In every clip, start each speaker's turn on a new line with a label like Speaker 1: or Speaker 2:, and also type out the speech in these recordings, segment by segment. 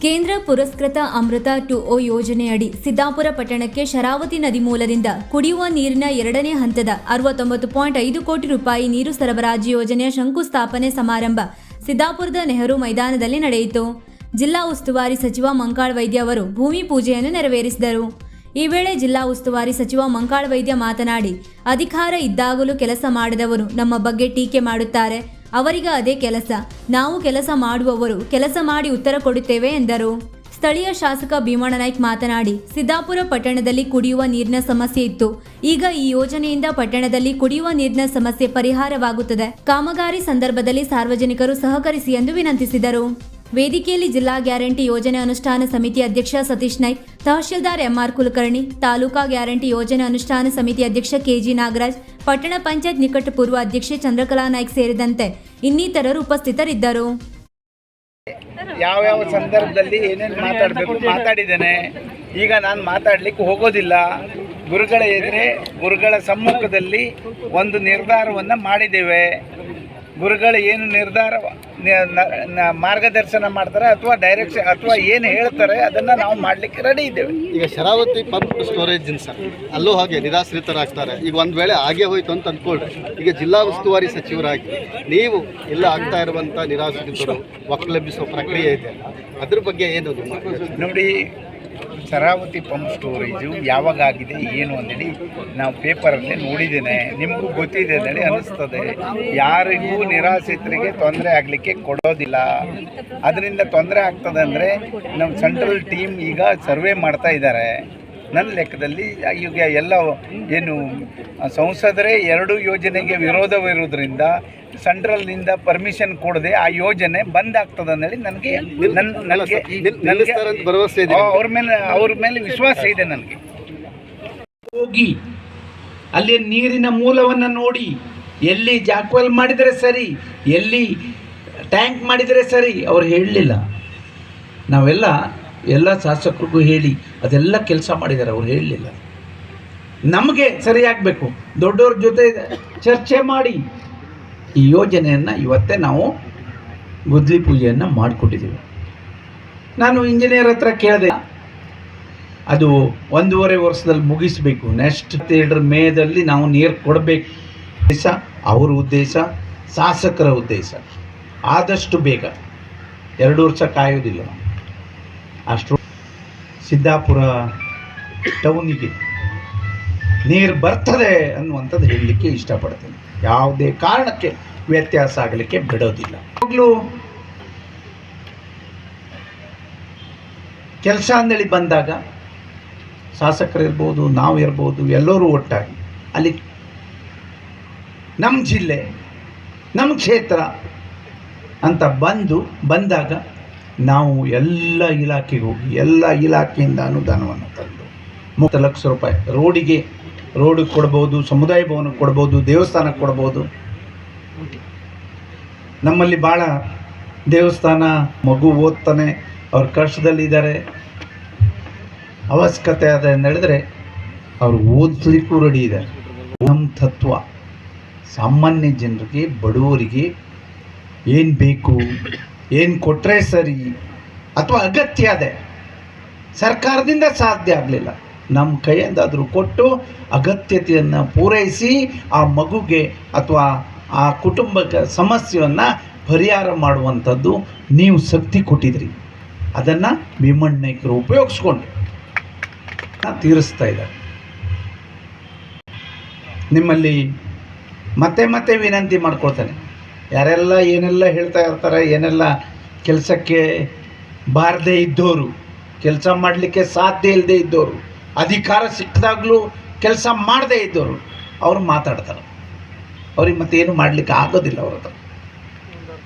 Speaker 1: ಕೇಂದ್ರ ಪುರಸ್ಕೃತ ಅಮೃತ 2O ಯೋಜನೆಯಡಿ ಸಿದ್ದಾಪುರ ಪಟ್ಟಣಕ್ಕೆ ಶರಾವತಿ ನದಿ ಮೂಲದಿಂದ ಕುಡಿಯುವ ನೀರಿನ ಎರಡನೇ ಹಂತದ 69.5 ಕೋಟಿ ರೂಪಾಯಿ ನೀರು ಸರಬರಾಜು ಯೋಜನೆಯ ಶಂಕುಸ್ಥಾಪನೆ ಸಮಾರಂಭ ಸಿದ್ದಾಪುರದ ನೆಹರು ಮೈದಾನದಲ್ಲಿ ನಡೆಯಿತು. ಜಿಲ್ಲಾ ಉಸ್ತುವಾರಿ ಸಚಿವ ಮಂಕಾಳ ವೈದ್ಯ ಅವರು ಭೂಮಿ ಪೂಜೆಯನ್ನು ನೆರವೇರಿಸಿದರು. ಈ ವೇಳೆ ಜಿಲ್ಲಾ ಉಸ್ತುವಾರಿ ಸಚಿವ ಮಂಕಾಳ ವೈದ್ಯ ಮಾತನಾಡಿ, ಅಧಿಕಾರ ಇದ್ದಾಗಲೂ ಕೆಲಸ ಮಾಡದವರು ನಮ್ಮ ಬಗ್ಗೆ ಟೀಕೆ ಮಾಡುತ್ತಾರೆ. ಅವರಿಗೆ ಅದೇ ಕೆಲಸ. ನಾವು ಕೆಲಸ ಮಾಡುವವರು ಕೆಲಸ ಮಾಡಿ ಉತ್ತರ ಕೊಡುತ್ತೇವೆ ಎಂದರು. ಸ್ಥಳೀಯ ಶಾಸಕ ಭೀಮಣ್ಣ ನಾಯ್ಕ ಮಾತನಾಡಿ, ಸಿದ್ದಾಪುರ ಪಟ್ಟಣದಲ್ಲಿ ಕುಡಿಯುವ ನೀರಿನ ಸಮಸ್ಯೆ ಇತ್ತು. ಈಗ ಈ ಯೋಜನೆಯಿಂದ ಪಟ್ಟಣದಲ್ಲಿ ಕುಡಿಯುವ ನೀರಿನ ಸಮಸ್ಯೆ ಪರಿಹಾರವಾಗುತ್ತದೆ. ಕಾಮಗಾರಿ ಸಂದರ್ಭದಲ್ಲಿ ಸಾರ್ವಜನಿಕರು ಸಹಕರಿಸಿ ಎಂದು ವಿನಂತಿಸಿದರು. ವೇದಿಕೆಯಲ್ಲಿ ಜಿಲ್ಲಾ ಗ್ಯಾರಂಟಿ ಯೋಜನೆ ಅನುಷ್ಠಾನ ಸಮಿತಿ ಅಧ್ಯಕ್ಷ ಸತೀಶ್ ನಾಯ್ಕ್, ತಹಶೀಲ್ದಾರ್ ಎಂಆರ್ ಕುಲಕರ್ಣಿ, ತಾಲೂಕಾ ಗ್ಯಾರಂಟಿ ಯೋಜನೆ ಅನುಷ್ಠಾನ ಸಮಿತಿ ಅಧ್ಯಕ್ಷ ಕೆಜಿ ನಾಗರಾಜ್, ಪಟ್ಟಣ ಪಂಚಾಯತ್ ನಿಕಟಪೂರ್ವ ಅಧ್ಯಕ್ಷೆ ಚಂದ್ರಕಲಾ ನಾಯ್ಕ್ ಸೇರಿದಂತೆ ಇನ್ನಿತರರು ಉಪಸ್ಥಿತರಿದ್ದರು.
Speaker 2: ಯಾವ ಸಂದರ್ಭದಲ್ಲಿ ಏನೇನು ಮಾತಾಡಬೇಕು ಮಾತಾಡಿದ್ದೇನೆ. ಈಗ ನಾನು ಮಾತಾಡಲಿಕ್ಕೆ ಹೋಗೋದಿಲ್ಲ. ಗುರುಗಳ ಎದುರೇ ಗುರುಗಳ ಸಮ್ಮುಖದಲ್ಲಿ ಒಂದು ನಿರ್ಧಾರವನ್ನು ಮಾಡಿದ್ದೇವೆ. ಗುರುಗಳು ಏನು ನಿರ್ಧಾರ ಮಾರ್ಗದರ್ಶನ ಮಾಡ್ತಾರೆ ಅಥವಾ ಡೈರೆಕ್ಷನ್ ಅಥವಾ ಏನು ಹೇಳ್ತಾರೆ ಅದನ್ನು ನಾವು ಮಾಡಲಿಕ್ಕೆ ರೆಡಿ ಇದ್ದೇವೆ.
Speaker 3: ಈಗ ಶರಾವತಿ ಪಂಪ್ ಸ್ಟೋರೇಜ್ ಸರ್, ಅಲ್ಲೂ ಹಾಗೆ ನಿರಾಶ್ರಿತರಾಗ್ತಾರೆ. ಈಗ ಒಂದು ವೇಳೆ ಹಾಗೆ ಹೋಯ್ತು ಅಂತ ಅಂದ್ಕೊಳ್ರಿ, ಈಗ ಜಿಲ್ಲಾ ಉಸ್ತುವಾರಿ ಸಚಿವರಾಗಿ ನೀವು ಎಲ್ಲ ಆಗ್ತಾ ಇರುವಂಥ ನಿರಾಶ್ರಿತರು ಒಕ್ಕಲೆಬ್ಬಿಸುವ ಪ್ರಕ್ರಿಯೆ ಇದೆ, ಅದ್ರ ಬಗ್ಗೆ ಏನು
Speaker 2: ನೋಡಿ. ಶರಾವತಿ ಪಂಪ್ ಸ್ಟೋರೇಜು ಯಾವಾಗ ಆಗಿದೆ ಏನು ಅಂದೇಳಿ ನಾವು ಪೇಪರಲ್ಲಿ ನೋಡಿದ್ದೇನೆ, ನಿಮಗೂ ಗೊತ್ತಿದೆ ಅಂತೇಳಿ ಅನ್ನಿಸ್ತದೆ. ಯಾರಿಗೂ ನಿರಾಶ್ರಿತರಿಗೆ ತೊಂದರೆ ಆಗಲಿಕ್ಕೆ ಕೊಡೋದಿಲ್ಲ. ಅದರಿಂದ ತೊಂದರೆ ಆಗ್ತದೆ ಅಂದರೆ ನಮ್ಮ ಸೆಂಟ್ರಲ್ ಟೀಮ್ ಈಗ ಸರ್ವೆ ಮಾಡ್ತಾ ಇದ್ದಾರೆ. ನನ್ನ ಲೆಕ್ಕದಲ್ಲಿ ಈಗ ಎಲ್ಲ ಏನು ಸಂಸದರೇ ಎರಡು ಯೋಜನೆಗೆ ವಿರೋಧವಿರೋದ್ರಿಂದ ಸೆಂಟ್ರಲ್ನಿಂದ ಪರ್ಮಿಷನ್ ಕೊಡದೆ ಆ ಯೋಜನೆ ಬಂದ್ ಆಗ್ತದೆ ಅಂದೇಳಿ ನನಗೆ
Speaker 3: ಭರವಸೆ ಇದೆ.
Speaker 2: ಅವ್ರ ಮೇಲೆ ವಿಶ್ವಾಸ ಇದೆ ನನಗೆ.
Speaker 4: ಹೋಗಿ ಅಲ್ಲಿ ನೀರಿನ ಮೂಲವನ್ನು ನೋಡಿ, ಎಲ್ಲಿ ಜಾಕ್ವೆಲ್ ಮಾಡಿದರೆ ಸರಿ, ಎಲ್ಲಿ ಟ್ಯಾಂಕ್ ಮಾಡಿದರೆ ಸರಿ, ಅವ್ರು ಹೇಳಲಿಲ್ಲ. ಎಲ್ಲ ಶಾಸಕರಿಗೂ ಹೇಳಿ ಅದೆಲ್ಲ ಕೆಲಸ ಮಾಡಿದ್ದಾರೆ, ಅವ್ರು ಹೇಳಲಿಲ್ಲ. ನಮಗೆ ಸರಿಯಾಗಬೇಕು. ದೊಡ್ಡವ್ರ ಜೊತೆ ಚರ್ಚೆ ಮಾಡಿ ಈ ಯೋಜನೆಯನ್ನು ಇವತ್ತೇ ನಾವು ಗುದ್ದಲಿ ಪೂಜೆಯನ್ನು ಮಾಡಿಕೊಟ್ಟಿದ್ದೀವಿ. ನಾನು ಇಂಜಿನಿಯರ್ ಹತ್ರ ಕೇಳಿದೆ, ಅದು 1.5 ವರ್ಷದಲ್ಲಿ ಮುಗಿಸಬೇಕು. ನೆಕ್ಸ್ಟ್ 7 ಮೇದಲ್ಲಿ ನಾವು ನೀರು ಕೊಡಬೇಕು. ಉದ್ದೇಶ ಅವ್ರ ಉದ್ದೇಶ, ಶಾಸಕರ ಉದ್ದೇಶ ಆದಷ್ಟು ಬೇಗ, 2 ವರ್ಷ ಕಾಯೋದಿಲ್ಲ. ಅಷ್ಟು ಸಿದ್ದಾಪುರ ಟೌನಿಗೆ ನೀರು ಬರ್ತದೆ ಅನ್ನುವಂಥದ್ದು ಹೇಳಲಿಕ್ಕೆ ಇಷ್ಟಪಡ್ತೇನೆ. ಯಾವುದೇ ಕಾರಣಕ್ಕೆ ವ್ಯತ್ಯಾಸ ಆಗಲಿಕ್ಕೆ ಬಿಡೋದಿಲ್ಲ. ಯಾವಾಗಲೂ ಕೆಲಸ ಅಂದೇಳಿ ಬಂದಾಗ ಶಾಸಕರಿರ್ಬೋದು, ನಾವು ಇರ್ಬೋದು, ಎಲ್ಲರೂ ಒಟ್ಟಾಗಿ ಅಲ್ಲಿ ನಮ್ಮ ಜಿಲ್ಲೆ, ನಮ್ಮ ಕ್ಷೇತ್ರ ಅಂತ ಬಂದಾಗ ನಾವು ಎಲ್ಲ ಇಲಾಖೆಗೆ ಹೋಗಿ ಎಲ್ಲ ಇಲಾಖೆಯಿಂದ ಅನುದಾನವನ್ನು ತಂದು 30 ಲಕ್ಷ ರೂಪಾಯಿ ರೋಡಿಗೆ ಕೊಡ್ಬೋದು, ಸಮುದಾಯ ಭವನಕ್ಕೆ ಕೊಡ್ಬೋದು, ದೇವಸ್ಥಾನಕ್ಕೆ ಕೊಡ್ಬೋದು. ನಮ್ಮಲ್ಲಿ ಭಾಳ ದೇವಸ್ಥಾನ ಮಗು ಓದ್ತಾನೆ, ಅವ್ರ ಕಷ್ಟದಲ್ಲಿದ್ದಾರೆ, ಅವಶ್ಯಕತೆ ಅದ ಹೇಳಿದ್ರೆ ಅವ್ರು ಓದಲಿಕ್ಕೂ ರೆಡಿ ಇದ್ದಾರೆ. ನಮ್ಮ ತತ್ವ ಸಾಮಾನ್ಯ ಜನರಿಗೆ, ಬಡವರಿಗೆ ಏನು ಬೇಕು, ಏನು ಕೊಟ್ಟರೆ ಸರಿ ಅಥವಾ ಅಗತ್ಯ ಅದೇ ಸರ್ಕಾರದಿಂದ ಸಾಧ್ಯ ಆಗಲಿಲ್ಲ, ನಮ್ಮ ಕೈಯಿಂದಾದರೂ ಕೊಟ್ಟು ಅಗತ್ಯತೆಯನ್ನು ಪೂರೈಸಿ ಆ ಮಗುಗೆ ಅಥವಾ ಆ ಕುಟುಂಬಕ್ಕೆ ಸಮಸ್ಯೆಯನ್ನು ಪರಿಹಾರ ಮಾಡುವಂಥದ್ದು ನೀವು ಶಕ್ತಿ ಕೊಟ್ಟಿದ್ರಿ. ಅದನ್ನು ಭೀಮಣ್ಣ ನಾಯ್ಕರು ಉಪಯೋಗಿಸ್ಕೊಂಡು ತೀರಿಸ್ತಾ ಇದ್ದಾರೆ. ನಿಮ್ಮಲ್ಲಿ ಮತ್ತೆ ವಿನಂತಿ ಮಾಡ್ಕೊಳ್ತಾನೆ, ಯಾರೆಲ್ಲ ಏನೆಲ್ಲ ಹೇಳ್ತಾ ಇರ್ತಾರೆ, ಏನೆಲ್ಲ ಕೆಲಸಕ್ಕೆ ಬಾರದೇ ಇದ್ದವರು, ಕೆಲಸ ಮಾಡಲಿಕ್ಕೆ ಸಾಧ್ಯ ಇಲ್ಲದೆ ಇದ್ದವರು, ಅಧಿಕಾರ ಸಿಕ್ಕಿದಾಗಲೂ ಕೆಲಸ ಮಾಡದೇ ಇದ್ದವರು, ಅವರು ಮಾತಾಡ್ತಾರೆ. ಅವ್ರಿಗೆ ಮತ್ತೇನು ಮಾಡಲಿಕ್ಕೆ ಆಗೋದಿಲ್ಲ. ಅವ್ರ ಹತ್ರ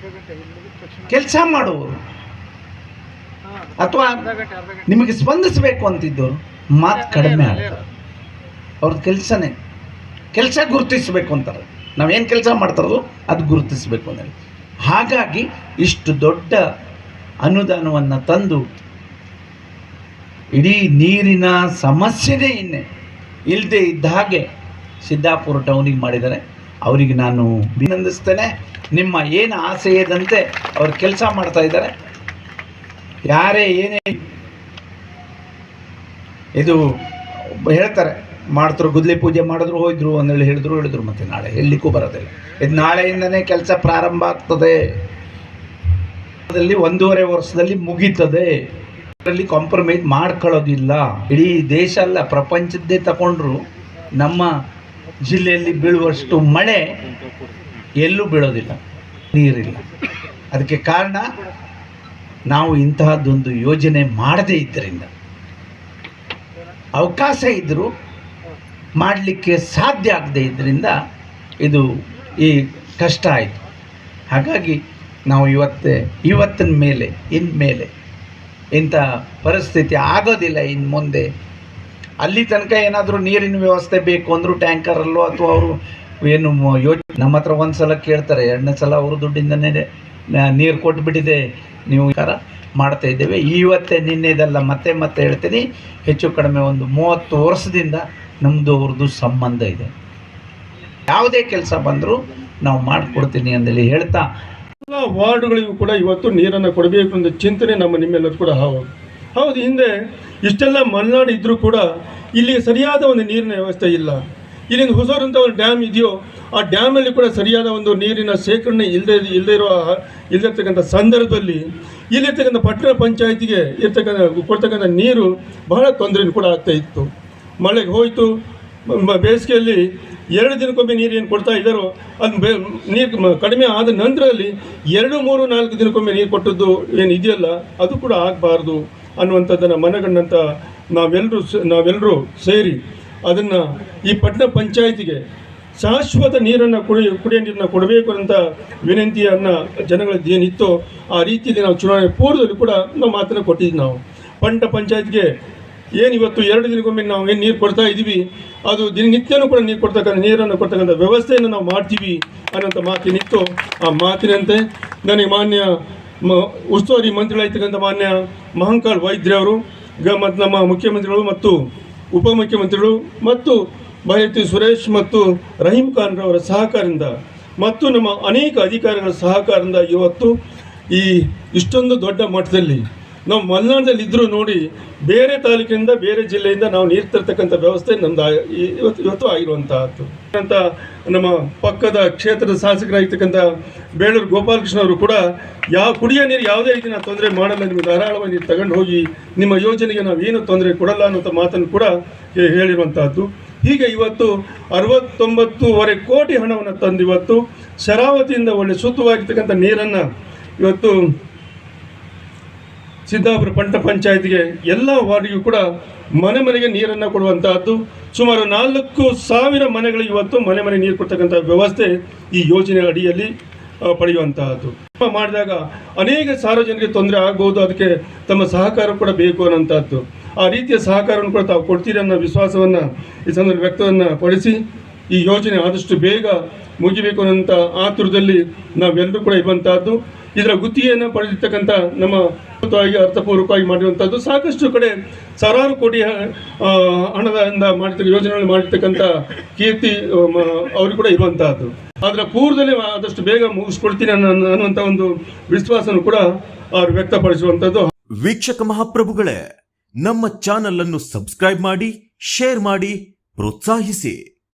Speaker 4: ಕೆಲಸ ಮಾಡುವವರು ಅಥವಾ ನಿಮಗೆ ಸ್ಪಂದಿಸಬೇಕು ಅಂತಿದ್ದವರು ಮಾತು ಕಡಿಮೆ ಆಗ್ತಾರೆ. ಅವ್ರದ್ದು ಕೆಲಸ ಗುರುತಿಸಬೇಕು ಅಂತಾರೆ. ನಾವೇನು ಕೆಲಸ ಮಾಡ್ತಾರೋ ಅದು ಗುರುತಿಸಬೇಕು ಅಂದರೆ, ಹಾಗಾಗಿ ಇಷ್ಟು ದೊಡ್ಡ ಅನುದಾನವನ್ನು ತಂದು ಇಡೀ ನೀರಿನ ಸಮಸ್ಯೆನೇ ಇಲ್ಲದೆ ಇದ್ದ ಹಾಗೆ ಸಿದ್ದಾಪುರ ಟೌನಿಗೆ ಮಾಡಿದ್ದಾರೆ. ಅವರಿಗೆ ನಾನು ಅಭಿನಂದಿಸ್ತೇನೆ. ನಿಮ್ಮ ಏನು ಆಸೆ ಇದ್ದಂತೆ ಅವ್ರು ಕೆಲಸ ಮಾಡ್ತಾ ಇದ್ದಾರೆ. ಯಾರೇ ಏನೇ ಇದು ಹೇಳ್ತಾರೆ, ಮಾಡ್ತಾರೆ, ಗುದ್ಲಿ ಪೂಜೆ ಮಾಡಿದ್ರು ಹೋಯ್ದ್ರು ಅಂದೇಳಿ ಹೇಳಿದ್ರು ಮತ್ತೆ ನಾಳೆ ಹೇಳಲಿಕ್ಕೂ ಬರೋದಿಲ್ಲ. ಇದು ನಾಳೆಯಿಂದನೇ ಕೆಲಸ ಪ್ರಾರಂಭ ಆಗ್ತದೆ, ಅದರಲ್ಲಿ 1.5 ವರ್ಷದಲ್ಲಿ ಮುಗೀತದೆ. ಅದರಲ್ಲಿ ಕಾಂಪ್ರಮೈಸ್ ಮಾಡ್ಕೊಳ್ಳೋದಿಲ್ಲ. ಇಡೀ ದೇಶ ಅಲ್ಲ, ಪ್ರಪಂಚದ್ದೇ ತಗೊಂಡ್ರು ನಮ್ಮ ಜಿಲ್ಲೆಯಲ್ಲಿ ಬೀಳುವಷ್ಟು ಮಳೆ ಎಲ್ಲೂ ಬೀಳೋದಿಲ್ಲ, ನೀರಿಲ್ಲ. ಅದಕ್ಕೆ ಕಾರಣ ನಾವು ಇಂತಹದ್ದೊಂದು ಯೋಜನೆ ಮಾಡದೇ ಇದ್ದರಿಂದ, ಅವಕಾಶ ಇದ್ದರೂ ಮಾಡಲಿಕ್ಕೆ ಸಾಧ್ಯ ಆಗದೇ ಇದ್ದರಿಂದ ಇದು ಈ ಕಷ್ಟ ಆಯಿತು. ಹಾಗಾಗಿ ನಾವು ಇವತ್ತಿನ ಮೇಲೆ ಇನ್ಮೇಲೆ ಇಂಥ ಪರಿಸ್ಥಿತಿ ಆಗೋದಿಲ್ಲ. ಇನ್ನು ಮುಂದೆ ಅಲ್ಲಿ ತನಕ ಏನಾದರೂ ನೀರಿನ ವ್ಯವಸ್ಥೆ ಬೇಕು ಅಂದರೂ ಟ್ಯಾಂಕರಲ್ಲೋ ಅಥವಾ ಅವರು ಏನು ನಮ್ಮ ಹತ್ರ ಒಂದು ಸಲ ಕೇಳ್ತಾರೆ, 2ನೇ ಸಲ ಅವರು ದುಡ್ಡಿಂದನೇ ನೀರು ಕೊಟ್ಬಿಟ್ಟಿದೆ, ನೀವು ಮಾಡ್ತಾ ಇದ್ದೇವೆ. ಇವತ್ತೇ ನಿನ್ನೆದಲ್ಲ, ಮತ್ತೆ ಹೇಳ್ತೀನಿ, ಹೆಚ್ಚು ಕಡಿಮೆ ಒಂದು 30 ವರ್ಷದಿಂದ ನಮ್ಮದು ಅವ್ರದ್ದು ಸಂಬಂಧ ಇದೆ. ಯಾವುದೇ ಕೆಲಸ ಬಂದರೂ ನಾವು ಮಾಡಿಕೊಡ್ತೀನಿ ಅಂತೇಳಿ ಹೇಳ್ತಾ,
Speaker 5: ಎಲ್ಲ ವಾರ್ಡ್ಗಳಿಗೂ ಕೂಡ ಇವತ್ತು ನೀರನ್ನು ಕೊಡಬೇಕು ಅನ್ನೋ ಚಿಂತನೆ ನಿಮ್ಮೆಲ್ಲರೂ ಕೂಡ ಹೌದು. ಹಿಂದೆ ಇಷ್ಟೆಲ್ಲ ಮಲೆನಾಡು ಇದ್ದರೂ ಕೂಡ ಇಲ್ಲಿ ಸರಿಯಾದ ಒಂದು ನೀರಿನ ವ್ಯವಸ್ಥೆ ಇಲ್ಲ. ಇಲ್ಲಿಂದ ಹೊಸೂರು ಅಂತ ಒಂದು ಡ್ಯಾಮ್ ಇದೆಯೋ, ಆ ಡ್ಯಾಮಲ್ಲಿ ಕೂಡ ಸರಿಯಾದ ಒಂದು ನೀರಿನ ಶೇಖರಣೆ ಇಲ್ಲದಿರ್ತಕ್ಕಂಥ ಸಂದರ್ಭದಲ್ಲಿ ಇಲ್ಲಿರ್ತಕ್ಕಂಥ ಪಟ್ಟಣ ಪಂಚಾಯತಿಗೆ ಕೊಡ್ತಕ್ಕಂಥ ನೀರು ಬಹಳ ತೊಂದರೆ ಕೂಡ ಆಗ್ತಾ ಇತ್ತು. ಮಳೆಗೆ ಹೋಯಿತು, ಬೇಸಿಗೆಯಲ್ಲಿ 2 ದಿನಕ್ಕೊಮ್ಮೆ ನೀರು ಏನು ಕೊಡ್ತಾ ಇದ್ದಾರೋ ಅದು ನೀರು ಕಡಿಮೆ ಆದ ನಂತರದಲ್ಲಿ 2, 3, 4 ದಿನಕ್ಕೊಮ್ಮೆ ನೀರು ಕೊಟ್ಟದ್ದು ಏನು ಇದೆಯಲ್ಲ, ಅದು ಕೂಡ ಆಗಬಾರ್ದು ಅನ್ನುವಂಥದ್ದನ್ನು ಮನಗಂಡಂಥ ನಾವೆಲ್ಲರೂ ಸೇರಿ ಅದನ್ನು ಈ ಪಟ್ಟಣ ಪಂಚಾಯತಿಗೆ ಶಾಶ್ವತ ನೀರನ್ನು ಕುಡಿಯೋ ನೀರನ್ನು ಕೊಡಬೇಕು ಅಂತ ವಿನಂತಿಯನ್ನು ಜನಗಳದ್ದು ಏನಿತ್ತೋ ಆ ರೀತಿಯಲ್ಲಿ ನಾವು ಚುನಾವಣೆ ಪೂರ್ವದಲ್ಲಿ ಕೂಡ ನಾವು ಮಾತನ್ನು ಕೊಟ್ಟಿದ್ವಿ. ನಾವು ಪಟ್ಟಣ ಪಂಚಾಯತ್ಗೆ ಏನು ಇವತ್ತು 2 ದಿನಕ್ಕೊಮ್ಮೆ ನಾವು ಏನು ನೀರು ಕೊಡ್ತಾ ಇದ್ದೀವಿ, ಅದು ದಿನನಿತ್ಯನೂ ಕೂಡ ನೀರನ್ನು ಕೊಡ್ತಕ್ಕಂಥ ವ್ಯವಸ್ಥೆಯನ್ನು ನಾವು ಮಾಡ್ತೀವಿ ಅನ್ನೋಂಥ ಮಾತಿನಿತ್ತು. ಆ ಮಾತಿನಂತೆ ನನಗೆ ಮಾನ್ಯ ಉಸ್ತುವಾರಿ ಮಂತ್ರಿಗಳಾಗಿರ್ತಕ್ಕಂಥ ಮಾನ್ಯ ಮಹಂಕಾಳ್ ವೈದ್ಯರವರು ಮತ್ತು ನಮ್ಮ ಮುಖ್ಯಮಂತ್ರಿಗಳು ಮತ್ತು ಉಪಮುಖ್ಯಮಂತ್ರಿಗಳು ಮತ್ತು ಬೈರತಿ ಸುರೇಶ್ ಮತ್ತು ರಹೀಂ ಖಾನ್ ರವರ ಸಹಕಾರದಿಂದ ಮತ್ತು ನಮ್ಮ ಅನೇಕ ಅಧಿಕಾರಿಗಳ ಸಹಕಾರದಿಂದ ಇವತ್ತು ಇಷ್ಟೊಂದು ದೊಡ್ಡ ಮಟ್ಟದಲ್ಲಿ ನಾವು ಮಲೆನಾಡಲ್ಲಿ ಇದ್ದರೂ ನೋಡಿ ಬೇರೆ ತಾಲೂಕಿನಿಂದ ಬೇರೆ ಜಿಲ್ಲೆಯಿಂದ ನಾವು ನೀರು ತರ್ತಕ್ಕಂಥ ವ್ಯವಸ್ಥೆ ನಮ್ಮದು ಇವತ್ತು ಆಗಿರುವಂಥದ್ದು ಅಂತ ನಮ್ಮ ಪಕ್ಕದ ಕ್ಷೇತ್ರದ ಶಾಸಕರಾಗಿರ್ತಕ್ಕಂಥ ಬೇಳೂರು ಗೋಪಾಲಕೃಷ್ಣ ಅವರು ಕೂಡ ಕುಡಿಯೋ ನೀರು ಯಾವುದೇ ರೀತಿ ನಾವು ತೊಂದರೆ ಮಾಡಲ್ಲ, ನಿಮಗೆ ಧಾರಾಳವಾಗಿ ನೀರು ತಗೊಂಡು ಹೋಗಿ ನಿಮ್ಮ ಯೋಜನೆಗೆ ನಾವು ಏನು ತೊಂದರೆ ಕೊಡಲ್ಲ ಅನ್ನೋಂಥ ಮಾತನ್ನು ಕೂಡ ಹೇಳಿರುವಂಥದ್ದು. ಹೀಗೆ ಇವತ್ತು 69.5 ಕೋಟಿ ಹಣವನ್ನು ತಂದು ಇವತ್ತು ಶರಾವತಿಯಿಂದ ಒಳ್ಳೆ ಶುದ್ಧವಾಗಿರ್ತಕ್ಕಂಥ ನೀರನ್ನು ಇವತ್ತು ಸಿದ್ದಾಪುರ ಪಟ್ಟಣ ಪಂಚಾಯತಿಗೆ ಎಲ್ಲ ವಾರ್ಡಿಗೂ ಕೂಡ ಮನೆಗೆ ನೀರನ್ನು ಕೊಡುವಂತಹದ್ದು. ಸುಮಾರು 4,000 ಮನೆಗಳಿಗೆ ಇವತ್ತು ಮನೆ ನೀರು ಕೊಡ್ತಕ್ಕಂಥ ವ್ಯವಸ್ಥೆ ಈ ಯೋಜನೆ ಅಡಿಯಲ್ಲಿ ಪಡೆಯುವಂತಹದ್ದು. ಮಾಡಿದಾಗ ಅನೇಕ ಸಾರ್ವಜನಿಕರಿಗೆ ತೊಂದರೆ ಆಗ್ಬೋದು, ಅದಕ್ಕೆ ತಮ್ಮ ಸಹಕಾರ ಕೂಡ ಬೇಕು ಅನ್ನೋಂಥದ್ದು. ಆ ರೀತಿಯ ಸಹಕಾರವನ್ನು ಕೂಡ ತಾವು ಕೊಡ್ತೀರಿ ಅನ್ನೋ ವಿಶ್ವಾಸವನ್ನು ಈ ಸಂದರ್ಭ ವ್ಯಕ್ತವನ್ನು ಪಡಿಸಿ ಈ ಯೋಜನೆ ಆದಷ್ಟು ಬೇಗ ಮುಗಿಬೇಕು ಅನ್ನೋಂಥ ಆತುರದಲ್ಲಿ ನಾವೆಲ್ಲರೂ ಕೂಡ ಇರುವಂತಹದ್ದು. ಇದರ ಗುತ್ತಿಗೆಯನ್ನು ಪಡೆದಿರ್ತಕ್ಕಂಥ ನಮ್ಮ ಅರ್ಥಪೂರ್ವಕವಾಗಿ ಮಾಡಿರುವಂಥದ್ದು. ಸಾಕಷ್ಟು ಕಡೆ ಸಾವಿರಾರು ಕೋಟಿ ಹಣದಿಂದ ಯೋಜನೆಗಳನ್ನು ಮಾಡಿರ್ತಕ್ಕಂಥ ಕೀರ್ತಿ ಅವರು ಕೂಡ ಇರುವಂತಹದ್ದು. ಅದರ ಪೂರ್ವದಲ್ಲೇ ಆದಷ್ಟು ಬೇಗ ಮುಗಿಸ್ಕೊಡ್ತೀನಿ ಅನ್ನುವಂಥ ಒಂದು ವಿಶ್ವಾಸನೂ ಕೂಡ ಅವರು ವ್ಯಕ್ತಪಡಿಸುವಂಥದ್ದು.
Speaker 6: ವೀಕ್ಷಕ ಮಹಾಪ್ರಭುಗಳೇ, ನಮ್ಮ ಚಾನಲ್ ಅನ್ನು ಸಬ್ಸ್ಕ್ರೈಬ್ ಮಾಡಿ, ಶೇರ್ ಮಾಡಿ, ಪ್ರೋತ್ಸಾಹಿಸಿ.